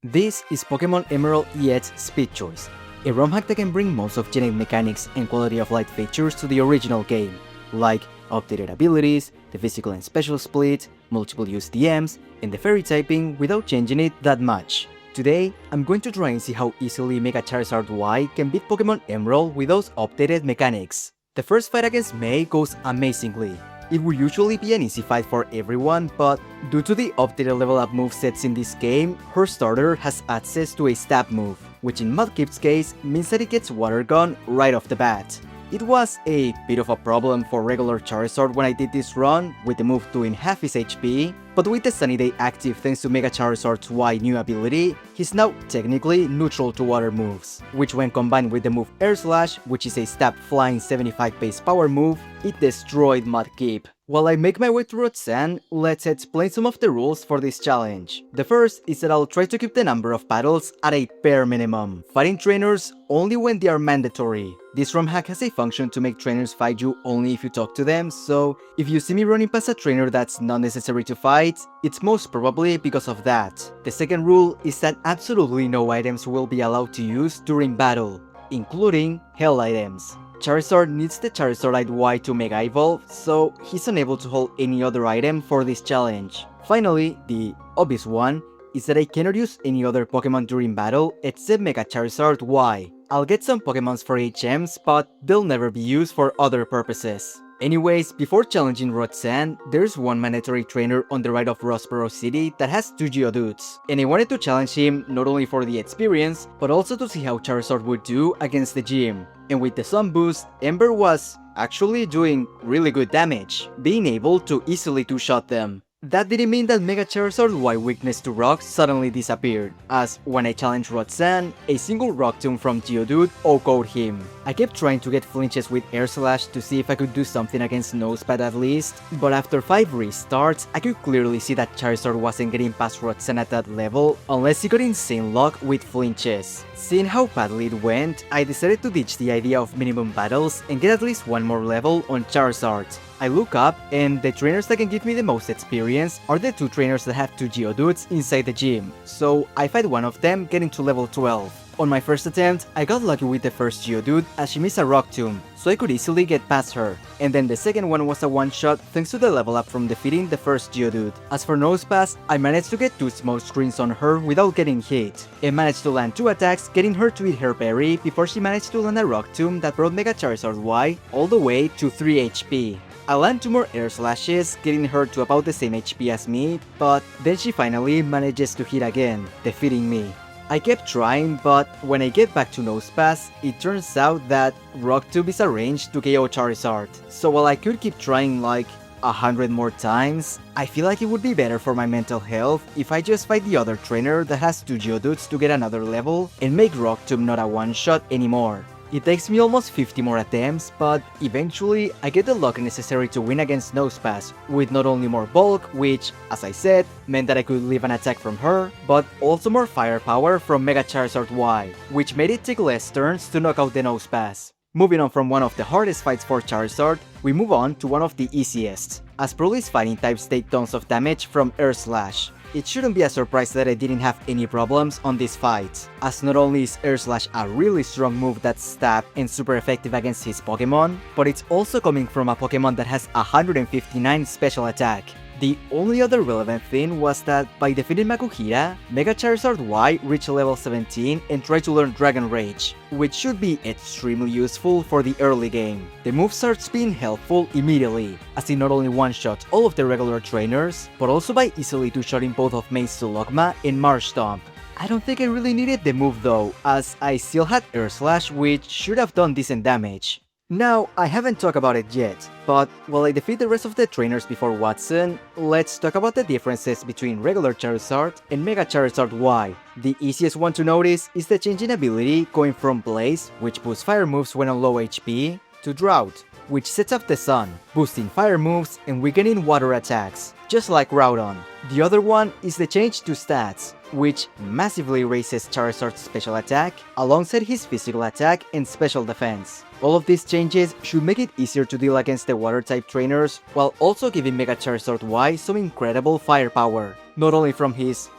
This is Pokemon Emerald EX Speed Choice, a ROM hack that can bring most of genetic mechanics and quality of life features to the original game, like updated abilities, the physical and special split, multiple use DMs, and the fairy typing without changing it that much. Today, I'm going to try and see how easily Mega Charizard Y can beat Pokemon Emerald with those updated mechanics. The first fight against May goes amazingly. It would usually be an easy fight for everyone, but due to the updated level up movesets in this game, her starter has access to a stab move, which in Mudkip's case means that it gets Water Gun right off the bat. It was a bit of a problem for regular Charizard when I did this run, with the move doing half his HP, but with the Sunny Day active thanks to Mega Charizard's Y new ability, he's now technically neutral to water moves, which when combined with the move Air Slash, which is a stab flying 75 base power move, it destroyed Mudkip. While I make my way through Roxanne, let's explain some of the rules for this challenge. The first is that I'll try to keep the number of battles at a bare minimum, fighting trainers only when they are mandatory. This ROM hack has a function to make trainers fight you only if you talk to them, so if you see me running past a trainer that's not necessary to fight, it's most probably because of that. The second rule is that absolutely no items will be allowed to use during battle, including Hell items. Charizard needs the Charizardite Y to Mega Evolve, so he's unable to hold any other item for this challenge. Finally, the obvious one is that I cannot use any other Pokemon during battle except Mega Charizard Y. I'll get some Pokemons for HMs, but they'll never be used for other purposes. Anyways, before challenging Roxanne, there's one mandatory trainer on the right of Rosboro City that has 2 Geodudes, and I wanted to challenge him not only for the experience, but also to see how Charizard would do against the gym. And with the Sun Boost, Ember was actually doing really good damage, being able to easily two-shot them. That didn't mean that Mega Charizard's Y weakness to rocks suddenly disappeared, as when I challenged Roxanne, a single Rock Tomb from Geodude OHKO'd him. I kept trying to get flinches with Air Slash to see if I could do something against Nosepad at least, but after 5 restarts, I could clearly see that Charizard wasn't getting past Roxanne at that level unless he got insane luck with flinches. Seeing how badly it went, I decided to ditch the idea of minimum battles and get at least one more level on Charizard. I look up, and the trainers that can give me the most experience are the 2 trainers that have 2 Geodudes inside the gym, so I fight one of them getting to level 12. On my first attempt, I got lucky with the first Geodude as she missed a Rock Tomb, so I could easily get past her, and then the second one was a one-shot thanks to the level up from defeating the first Geodude. As for Nosepass, I managed to get 2 smoke screens on her without getting hit, and managed to land 2 attacks getting her to eat her berry before she managed to land a Rock Tomb that brought Mega Charizard Y all the way to 3 HP. I land 2 more Air Slashes, getting her to about the same HP as me, but then she finally manages to hit again, defeating me. I kept trying, but when I get back to Nosepass, it turns out that Rock Tomb is arranged to KO Charizard. So while I could keep trying like 100 more times, I feel like it would be better for my mental health if I just fight the other trainer that has 2 Geodudes to get another level and make Rock Tomb not a one-shot anymore. It takes me almost 50 more attempts, but eventually I get the luck necessary to win against Nosepass, with not only more bulk, which, as I said, meant that I could leave an attack from her, but also more firepower from Mega Charizard Y, which made it take less turns to knock out the Nosepass. Moving on from one of the hardest fights for Charizard, we move on to one of the easiest, as Broly's fighting types take tons of damage from Air Slash. It shouldn't be a surprise that I didn't have any problems on this fight, as not only is Air Slash a really strong move that's stab and super effective against his Pokemon, but it's also coming from a Pokemon that has 159 special attack. The only other relevant thing was that by defeating Makuhita, Mega Charizard Y reached level 17 and tried to learn Dragon Rage, which should be extremely useful for the early game. The move starts being helpful immediately, as it not only one-shots all of the regular trainers, but also by easily two-shotting both of Maze Sulogma and Marshtomp. I don't think I really needed the move though, as I still had Air Slash, which should have done decent damage. Now, I haven't talked about it yet, but while I defeat the rest of the trainers before Watson, let's talk about the differences between regular Charizard and Mega Charizard Y. The easiest one to notice is the change in ability going from Blaze, which boosts fire moves when on low HP, to Drought, which sets off the sun, boosting fire moves and weakening water attacks, just like Groudon. The other one is the change to stats, which massively raises Charizard's special attack alongside his physical attack and special defense. All of these changes should make it easier to deal against the water-type trainers, while also giving Mega Charizard Y some incredible firepower, not only from his,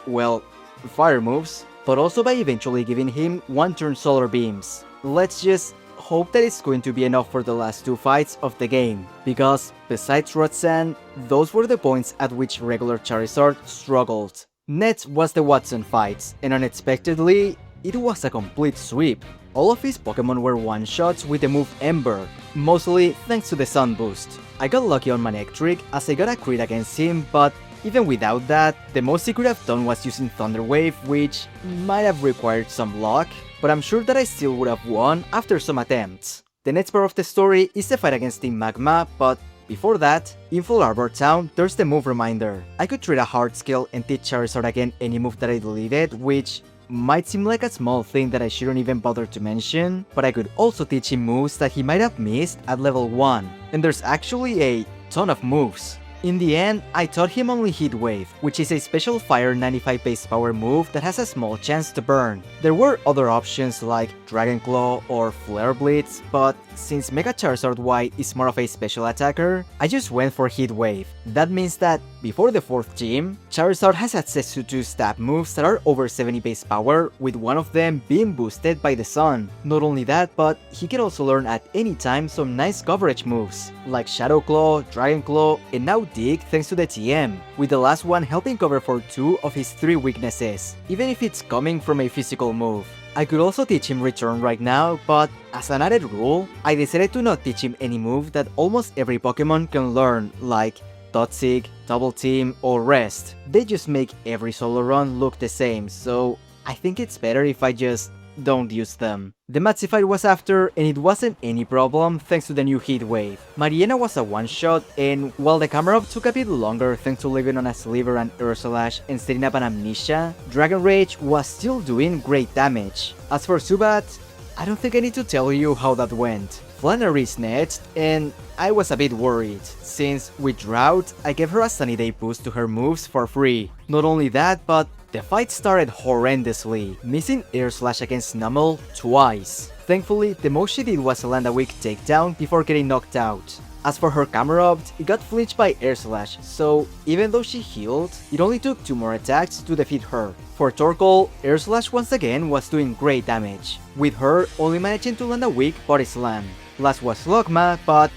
well, fire moves, but also by eventually giving him one-turn solar beams. Let's just hope that it's going to be enough for the last two fights of the game, because besides Roxanne, those were the points at which regular Charizard struggled. Next was the Watson fight, and unexpectedly, it was a complete sweep. All of his Pokemon were one-shots with the move Ember, mostly thanks to the Sun boost. I got lucky on Manectric as I got a crit against him, but even without that, the most he could have done was using Thunder Wave, which might have required some luck, but I'm sure that I still would have won after some attempts. The next part of the story is the fight against Team Magma, but before that, in Full Arbor Town, there's the move reminder. I could trade a hard skill and teach Charizard again any move that I deleted, which might seem like a small thing that I shouldn't even bother to mention, but I could also teach him moves that he might have missed at level 1, and there's actually a ton of moves. In the end, I taught him only Heat Wave, which is a special fire 95 base power move that has a small chance to burn. There were other options like Dragon Claw or Flare Blitz, but since Mega Charizard Y is more of a special attacker, I just went for Heat Wave. That means that before the 4th gym, Charizard has access to 2 stab moves that are over 70 base power, with one of them being boosted by the sun. Not only that, but he can also learn at any time some nice coverage moves, like Shadow Claw, Dragon Claw, and now Dig thanks to the TM, with the last one helping cover for 2 of his 3 weaknesses, even if it's coming from a physical move. I could also teach him Return right now, but as an added rule, I decided to not teach him any move that almost every Pokemon can learn, like Toxic, Double Team, or Rest. They just make every solo run look the same, so I think it's better if I just don't use them. The Maxi fight was after, and it wasn't any problem thanks to the new Heat Wave. Mariana was a one-shot, and while the camera up took a bit longer thanks to living on a Sliver and Urslash and setting up an Amnesia, Dragon Rage was still doing great damage. As for Zubat, I don't think I need to tell you how that went. Flannery is next, and I was a bit worried, since with Drought, I gave her a Sunny Day boost to her moves for free. Not only that, but the fight started horrendously, missing Air Slash against Numel twice. Thankfully, the most she did was land a weak takedown before getting knocked out. As for her Camerupt, it got flinched by Air Slash, so even though she healed, it only took 2 more attacks to defeat her. For Torkoal, Air Slash once again was doing great damage, with her only managing to land a weak Body Slam. Last was Logma, but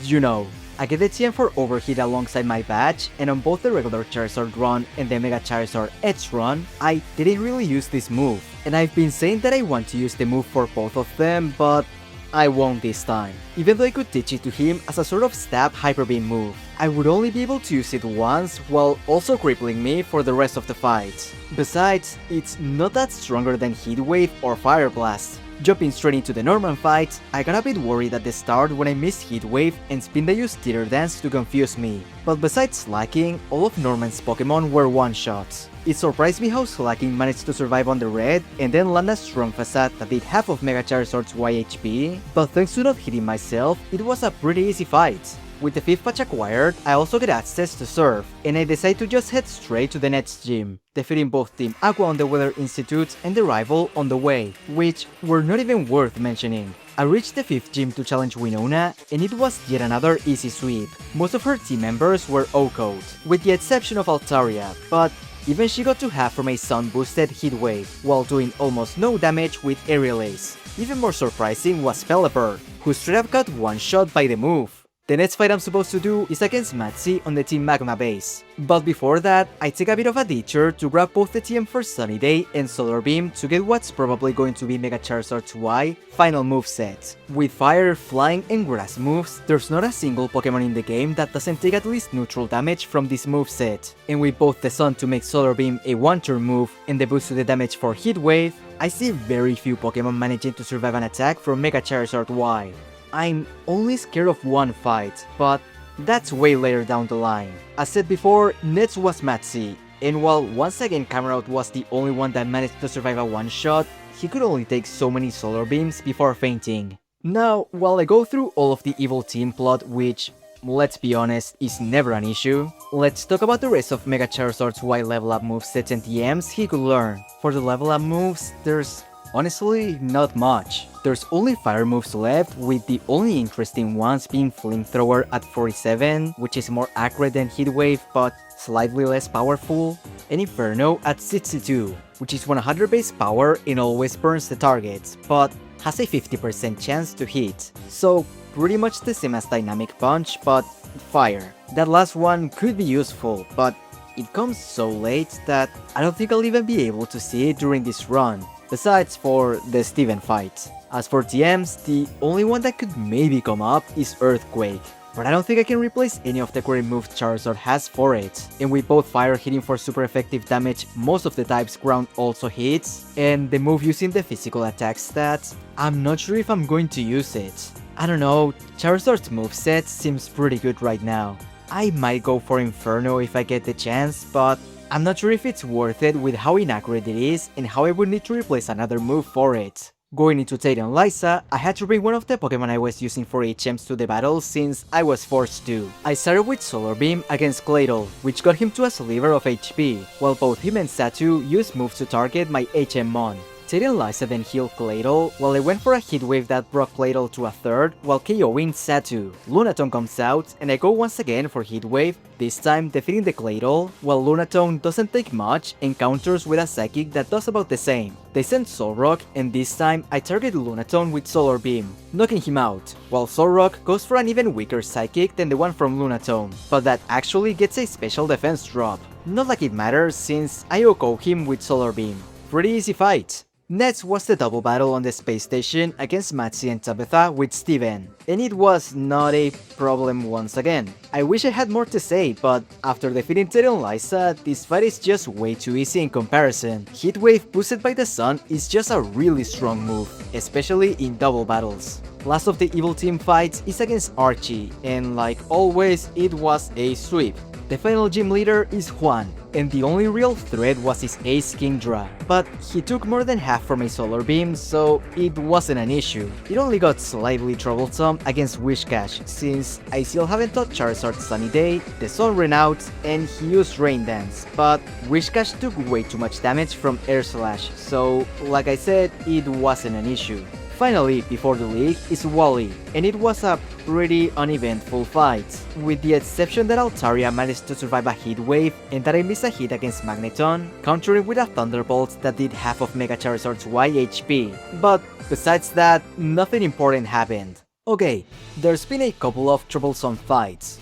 you know. I get the TM for Overheat alongside my badge, and on both the regular Charizard run and the Mega Charizard Edge run, I didn't really use this move. And I've been saying that I want to use the move for both of them, but I won't this time. Even though I could teach it to him as a sort of stab Hyper Beam move, I would only be able to use it once while also crippling me for the rest of the fight. Besides, it's not that stronger than Heat Wave or Fire Blast. Jumping straight into the Norman fight, I got a bit worried at the start when I missed Heat Wave and Spinda used Teeter Dance to confuse me. But besides Slacking, all of Norman's Pokemon were one-shots. It surprised me how Slacking managed to survive on the red and then land a strong facade that did half of Mega Charizard's YHP, but thanks to not hitting myself, it was a pretty easy fight. With the 5th patch acquired, I also get access to Surf, and I decide to just head straight to the next gym, defeating both Team Aqua on the Weather Institute and the rival on the way, which were not even worth mentioning. I reached the 5th gym to challenge Winona, and it was yet another easy sweep. Most of her team members were O-code, with the exception of Altaria, but even she got to half from a sun-boosted Heat Wave, while doing almost no damage with Aerial Ace. Even more surprising was Pelipper, who straight up got one-shot by the move. The next fight I'm supposed to do is against Matzi on the Team Magma base. But before that, I take a bit of a detour to grab both the TM for Sunny Day and Solar Beam to get what's probably going to be Mega Charizard's Y final moveset. With Fire, Flying, and Grass moves, there's not a single Pokemon in the game that doesn't take at least neutral damage from this moveset. And with both the Sun to make Solar Beam a one-turn move and the boost to the damage for Heat Wave, I see very few Pokemon managing to survive an attack from Mega Charizard Y. I'm only scared of one fight, but that's way later down the line. As said before, next was Matzi, and while once again Camerupt was the only one that managed to survive a one-shot, he could only take so many Solar Beams before fainting. Now, while I go through all of the evil team plot, which, let's be honest, is never an issue, let's talk about the rest of Mega Charizard's Y level up movesets and TMs he could learn. For the level up moves, there's honestly not much. There's only fire moves left, with the only interesting ones being Flamethrower at 47, which is more accurate than Heat Wave, but slightly less powerful, and Inferno at 62, which is 100 base power and always burns the target, but has a 50% chance to hit. So pretty much the same as Dynamic Punch, but fire. That last one could be useful, but it comes so late that I don't think I'll even be able to see it during this run, besides for the Steven fight. As for TMs, the only one that could maybe come up is Earthquake, but I don't think I can replace any of the current moves Charizard has for it. And with both fire hitting for super effective damage, most of the types ground also hits, and the move using the physical attack stats, I'm not sure if I'm going to use it. I don't know, Charizard's moveset seems pretty good right now. I might go for Inferno if I get the chance, but I'm not sure if it's worth it with how inaccurate it is and how I would need to replace another move for it. Going into Titanializa, I had to bring one of the Pokemon I was using for HMs to the battle since I was forced to. I started with Solar Beam against Claydol, which got him to a sliver of HP, while both him and Satu used moves to target my HM Mon. Titanializa then healed Claydol, while I went for a Heat Wave that brought Claydol to a third while KOing Satu. Lunatone comes out, and I go once again for Heat Wave, this time defeating the Claydol, while Lunatone doesn't take much and counters with a Psychic that does about the same. They send Solrock, and this time I target Lunatone with Solar Beam, knocking him out, while Solrock goes for an even weaker Psychic than the one from Lunatone, but that actually gets a special defense drop. Not like it matters since I OHKO him with Solar Beam. Pretty easy fight. Next was the double battle on the space station against Matsi and Tabitha with Steven, and it was not a problem once again. I wish I had more to say, but after defeating Titanializa, this fight is just way too easy in comparison. Heatwave boosted by the sun is just a really strong move, especially in double battles. Last of the evil team fights is against Archie, and like always, it was a sweep. The final gym leader is Juan, and the only real threat was his ace Kingdra, but he took more than half from a Solar Beam, so it wasn't an issue. It only got slightly troublesome against Whiscash, since I still haven't taught Charizard Sunny Day, the sun ran out, and he used Rain Dance, but Whiscash took way too much damage from Air Slash, so like I said, it wasn't an issue. Finally, before the league is Wally, and it was a pretty uneventful fight, with the exception that Altaria managed to survive a heat wave and that I missed a hit against Magneton, countering with a Thunderbolt that did half of Mega Charizard's Y HP, but besides that, nothing important happened. Okay, there's been a couple of troublesome fights.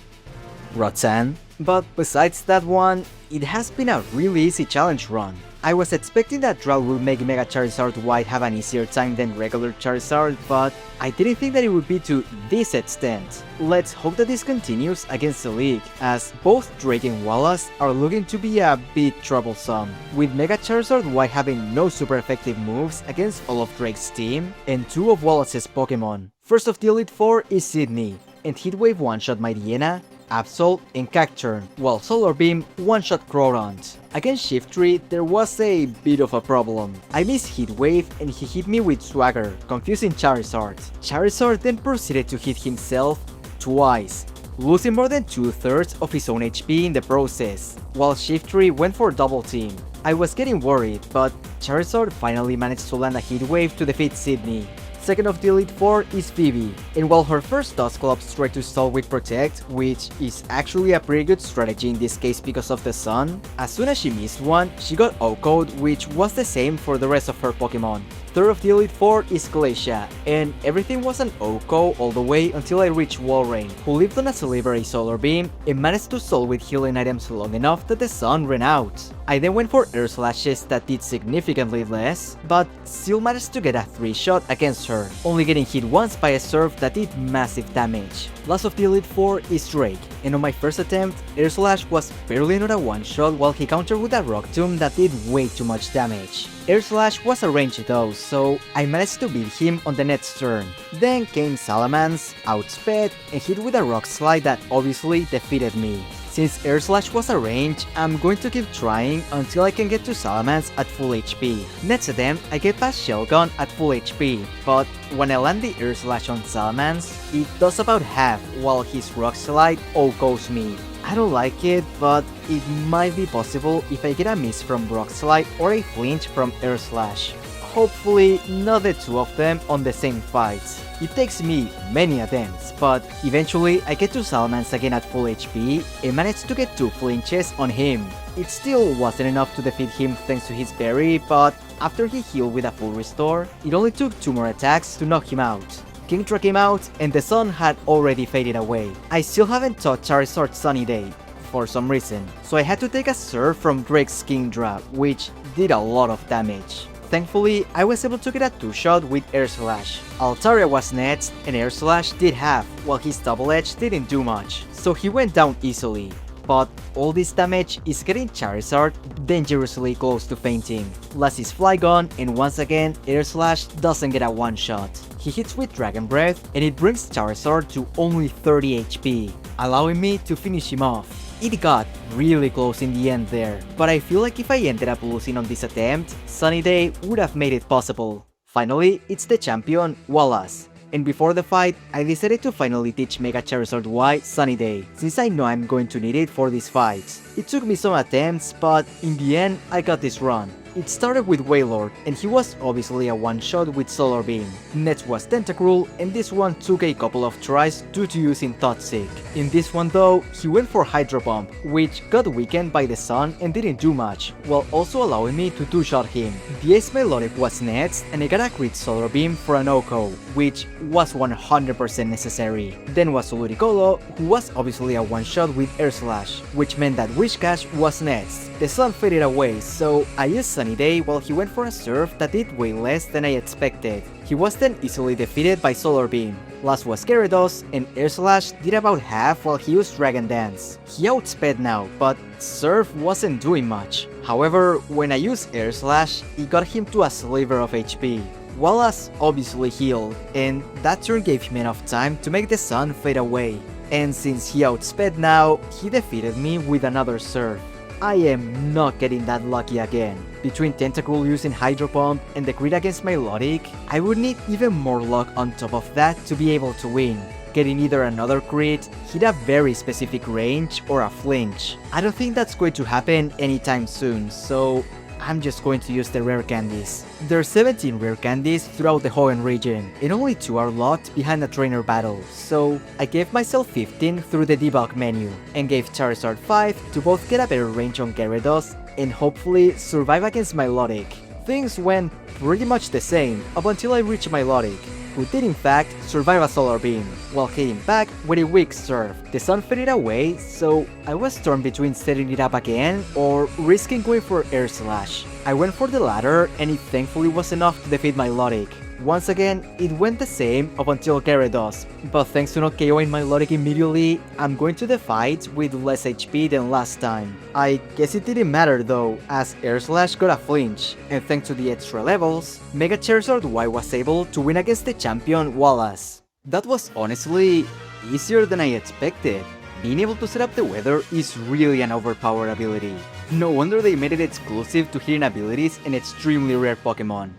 Roxanne, but besides that one, it has been a really easy challenge run. I was expecting that Drought would make Mega Charizard White have an easier time than regular Charizard, but I didn't think that it would be to this extent. Let's hope that this continues against the league, as both Drake and Wallace are looking to be a bit troublesome, with Mega Charizard White having no super effective moves against all of Drake's team and two of Wallace's Pokemon. First of the Elite Four is Sydney, and Heatwave one-shot Mightyena, Absol, and Cacturne, while Solar Beam one-shot Crawdaunt. Against Shiftry, there was a bit of a problem. I missed Heatwave and he hit me with Swagger, confusing Charizard. Charizard then proceeded to hit himself twice, losing more than 2/3 of his own HP in the process, while Shiftry went for double team. I was getting worried, but Charizard finally managed to land a Heatwave to defeat Sydney. Second of the Elite Four is Phoebe, and while her first Dusclops tried to stall with Protect, which is actually a pretty good strategy in this case because of the sun, as soon as she missed one, she got OHKO'd, which was the same for the rest of her Pokemon. Third of the Elite Four is Glacia, and everything was an OHKO all the way until I reached Walrein, who lived on a Silvery Solar Beam and managed to stall with healing items long enough that the sun ran out. I then went for Air Slashes that did significantly less, but still managed to get a 3-shot against her, only getting hit once by a Surf that did massive damage. Last of the Elite Four is Drake, and on my first attempt, Air Slash was barely not a one-shot while he countered with a Rock Tomb that did way too much damage. Air Slash was a range though, so I managed to beat him on the next turn. Then came Salamence, outsped, and hit with a Rock Slide that obviously defeated me. Since Air Slash was a range, I'm going to keep trying until I can get to Salamence at full HP. Next attempt, I get past Shell Gun at full HP, but when I land the Air Slash on Salamence, it does about half while his Rock Slide OHKOs me. I don't like it, but it might be possible if I get a miss from Rock Slide or a flinch from Air Slash. hopefully not the two of them on the same fights. It takes me many attempts, but eventually I get to Salamence again at full HP and manage to get 2 flinches on him. It still wasn't enough to defeat him thanks to his berry, but after he healed with a full restore, it only took 2 more attacks to knock him out. King Truck came out and the sun had already faded away. I still haven't taught Charizard Sunny Day for some reason, so I had to take a Surf from Drake's Kingdra, which did a lot of damage. Thankfully, I was able to get a 2-shot with Air Slash. Altaria was next, and Air Slash did half, while his Double Edge didn't do much, so he went down easily. But all this damage is getting Charizard dangerously close to fainting. Last is Flygon, and once again, Air Slash doesn't get a 1-shot. He hits with Dragon Breath, and it brings Charizard to only 30 HP, allowing me to finish him off. It got really close in the end there, but I feel like if I ended up losing on this attempt, Sunny Day would have made it possible. Finally, it's the champion, Wallace. And before the fight, I decided to finally teach Mega Charizard Y Sunny Day, since I know I'm going to need it for this fight. It took me some attempts, but in the end, I got this run. It started with Wailord, and he was obviously a 1-shot with Solar Beam. Next was Tentacruel, and this one took a couple of tries due to using Toxic. In this one though, he went for Hydro Pump, which got weakened by the sun and didn't do much, while also allowing me to 2-shot him. The Ace Melodic was next, and I got a crit Solar Beam for an Oko, which was 100% necessary. Then was Ludicolo, who was obviously a 1-shot with Air Slash, which meant that Whiscash was next. The sun faded away, so I used Sunny Day while he went for a Surf that did way less than I expected. He was then easily defeated by Solar Beam. Last was Gyarados, and Air Slash did about half while he used Dragon Dance. He outsped now, but Surf wasn't doing much. However, when I used Air Slash, it got him to a sliver of HP. Wallace obviously healed, and that turn gave him enough time to make the sun fade away. And since he outsped now, he defeated me with another Surf. I am not getting that lucky again. Between Tentacruel using Hydro Pump and the crit against Milotic, I would need even more luck on top of that to be able to win. Getting either another crit, hit a very specific range, or a flinch. I don't think that's going to happen anytime soon, so I'm just going to use the rare candies. There are 17 rare candies throughout the Hoenn region, and only 2 are locked behind a trainer battle, so I gave myself 15 through the debug menu, and gave Charizard 5 to both get a better range on Gyarados and hopefully survive against Milotic. Things went pretty much the same up until I reached Milotic, who did in fact survive a Solar Beam, while hitting back with a weak Surf. The sun faded away, so I was torn between setting it up again or risking going for Air Slash. I went for the latter, and it thankfully was enough to defeat Milotic. Once again, it went the same up until Gyarados, but thanks to not KOing Milotic immediately, I'm going to the fight with less HP than last time. I guess it didn't matter though, as Air Slash got a flinch, and thanks to the extra levels, Mega Charizard Y was able to win against the champion Wallace. That was honestly easier than I expected. Being able to set up the weather is really an overpowered ability. No wonder they made it exclusive to hidden abilities and extremely rare Pokemon.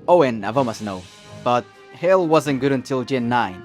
Oh, and Avomas no, but Hail wasn't good until Gen 9.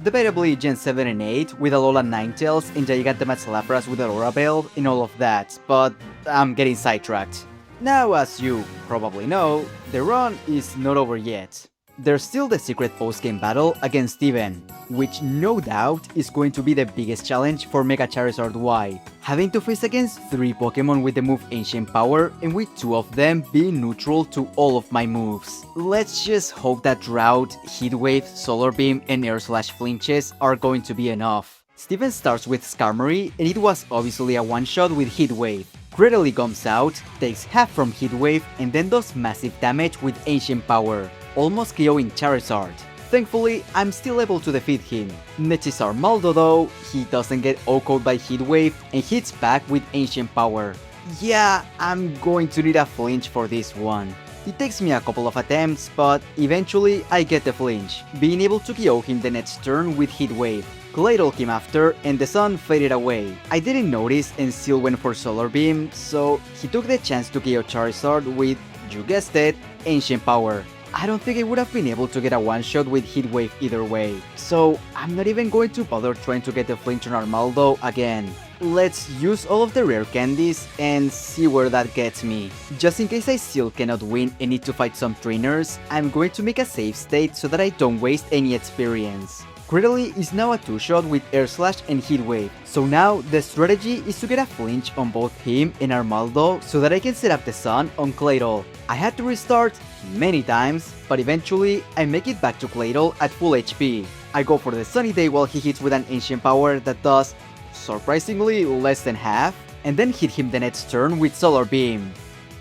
Debatably Gen 7 and 8 with Alola Ninetales and Gigantamax Lapras with Aurora build and all of that, but I'm getting sidetracked. Now, as you probably know, the run is not over yet. There's still the secret post-game battle against Steven, which no doubt is going to be the biggest challenge for Mega Charizard Y, having to face against 3 Pokemon with the move Ancient Power and with 2 of them being neutral to all of my moves. Let's just hope that Drought, Heat Wave, Solar Beam and Air Slash flinches are going to be enough. Steven starts with Skarmory, and it was obviously a one-shot with Heat Wave. Greedily comes out, takes half from Heat Wave and then does massive damage with Ancient Power, almost KOing Charizard. Thankfully, I'm still able to defeat him. Next is Armaldo though, he doesn't get OHKO'd by Heat Wave and hits back with Ancient Power. Yeah, I'm going to need a flinch for this one. It takes me a couple of attempts, but eventually I get the flinch, being able to KO him the next turn with Heat Wave. Claydol came after and the sun faded away. I didn't notice and still went for Solar Beam, so he took the chance to KO Charizard with, you guessed it, Ancient Power. I don't think I would have been able to get a one-shot with Heat Wave either way, so I'm not even going to bother trying to get the flinch on Armaldo again. let's use all of the rare candies and see where that gets me. Just in case I still cannot win and need to fight some trainers, I'm going to make a save state so that I don't waste any experience. Credily is now a 2-shot with Air Slash and Heat Wave, so now the strategy is to get a flinch on both him and Armaldo so that I can set up the Sun on Claydol. I had to restart many times, but eventually I make it back to Claydol at full HP. I go for the Sunny Day while he hits with an Ancient Power that does surprisingly less than half, and then hit him the next turn with Solar Beam.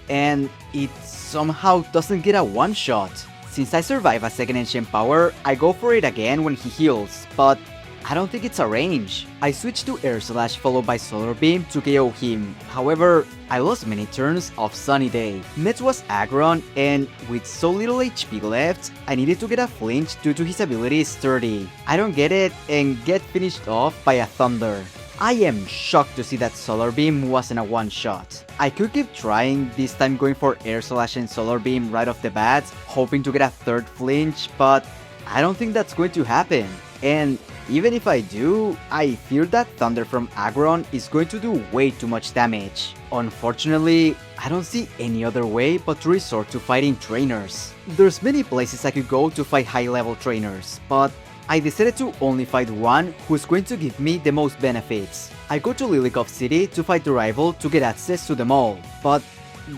And it somehow doesn't get a one-shot. Since I survive a second Ancient Power, I go for it again when he heals, but I don't think it's a range. I switch to Air Slash followed by Solar Beam to KO him. However, I lost many turns of Sunny Day. Next was Aggron, and with so little HP left, I needed to get a flinch due to his ability Sturdy. I don't get it and get finished off by a Thunder. I am shocked to see that Solar Beam wasn't a one-shot. I could keep trying, this time going for Air Slash and Solar Beam right off the bat, hoping to get a third flinch, but I don't think that's going to happen. And even if I do, I fear that Thunder from Aggron is going to do way too much damage. Unfortunately, I don't see any other way but to resort to fighting trainers. There's many places I could go to fight high-level trainers, but I decided to only fight one who's going to give me the most benefits. I go to Lilycove City to fight the rival to get access to them all, but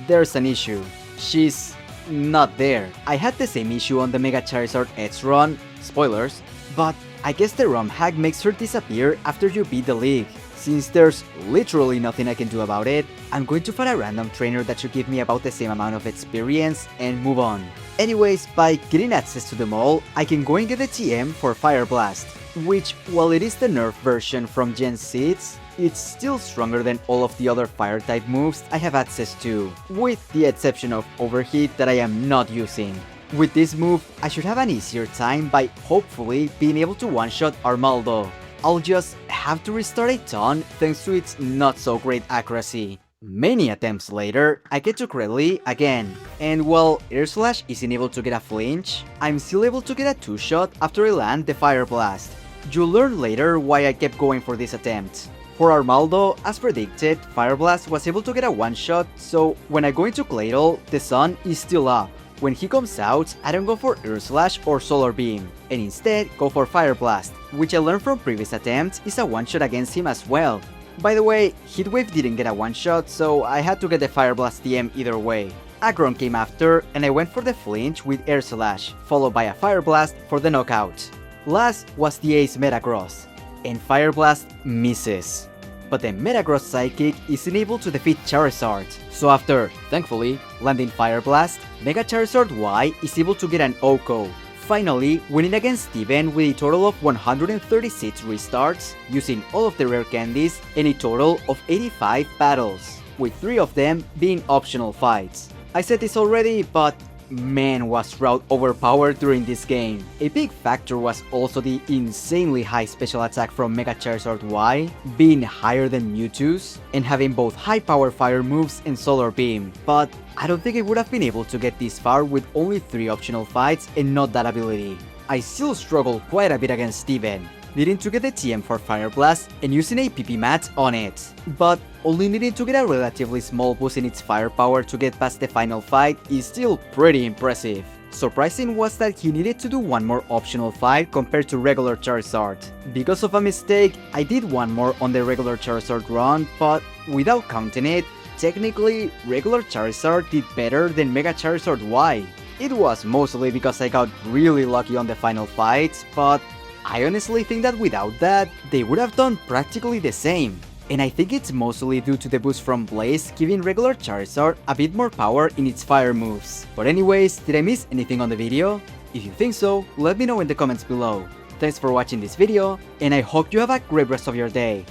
there's an issue. She's not there. I had the same issue on the Mega Charizard Edge run, spoilers, but I guess the ROM hack makes her disappear after you beat the league. Since there's literally nothing I can do about it, I'm going to find a random trainer that should give me about the same amount of experience and move on. Anyways, by getting access to them all, I can go and get the TM for Fire Blast, which, while it is the nerf version from Gen 6, it's still stronger than all of the other Fire-type moves I have access to, with the exception of Overheat that I am not using. With this move, I should have an easier time by hopefully being able to one-shot Armaldo. I'll just have to restart a ton thanks to its not so great accuracy. Many attempts later, I get to Credily again, and while Air Slash isn't able to get a flinch, I'm still able to get a 2-shot after I land the Fire Blast. You'll learn later why I kept going for this attempt. For Armaldo, as predicted, Fire Blast was able to get a 1-shot, so when I go into Claydol, the sun is still up. When he comes out, I don't go for Air Slash or Solar Beam, and instead go for Fire Blast, which I learned from previous attempts is a 1-shot against him as well. By the way, Heat Wave didn't get a 1-shot, so I had to get the Fire Blast TM either way. Aggron came after, and I went for the flinch with Air Slash, followed by a Fire Blast for the knockout. Last was the Ace Metagross, and Fire Blast misses. But the Metagross Psychic isn't able to defeat Charizard, so after, thankfully, landing Fire Blast, Mega Charizard Y is able to get an OHKO, finally winning against Steven with a total of 136 restarts, using all of the rare candies and a total of 85 battles, with 3 of them being optional fights. I said this already, but man was Route overpowered during this game. A big factor was also the insanely high special attack from Mega Charizard Y, being higher than Mewtwo's, and having both high power fire moves and Solar Beam, but I don't think I would have been able to get this far with only 3 optional fights and not that ability. I still struggled quite a bit against Steven, needing to get the TM for Fire Blast and using a PP mat on it, but only needing to get a relatively small boost in its firepower to get past the final fight is still pretty impressive. Surprising was that he needed to do one more optional fight compared to regular Charizard. Because of a mistake, I did one more on the regular Charizard run, but without counting it, technically, regular Charizard did better than Mega Charizard Y. It was mostly because I got really lucky on the final fights, but I honestly think that without that, they would have done practically the same. And I think it's mostly due to the boost from Blaze giving regular Charizard a bit more power in its fire moves. But anyways, did I miss anything on the video? If you think so, let me know in the comments below. Thanks for watching this video, and I hope you have a great rest of your day.